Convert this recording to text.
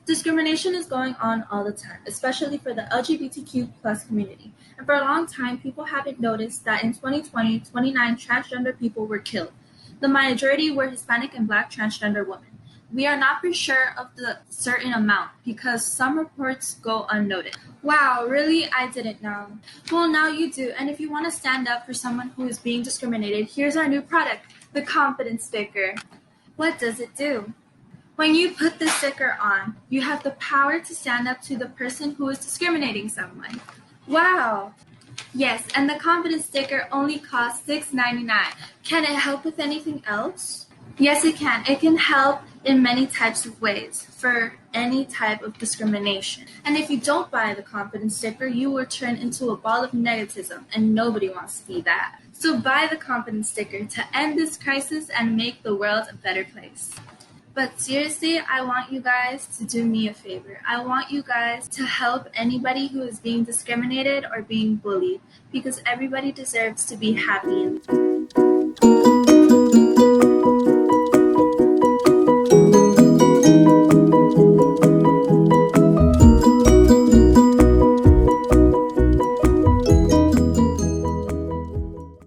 Discrimination is going on all the time, especially for the LGBTQ plus community. And for a long time, people haven't noticed that in 2020, 29 transgender people were killed. The majority were Hispanic and Black transgender women. We are not for sure of the certain amount because some reports go unnoticed. Wow, really? I didn't know. Well, now you do. And if you want to stand up for someone who is being discriminated, here's our new product, the Confidence Sticker. What does it do? When you put the sticker on, you have the power to stand up to the person who is discriminating someone. Wow! Yes, and the confidence sticker only costs $6.99. Can it help with anything else? Yes, it can. It can help in many types of ways for any type of discrimination. And if you don't buy the confidence sticker, you will turn into a ball of negativism, and nobody wants to see that. So buy the confidence sticker to end this crisis and make the world a better place. But seriously, I want you guys to do me a favor. I want you guys to help anybody who is being discriminated or being bullied because everybody deserves to be happy.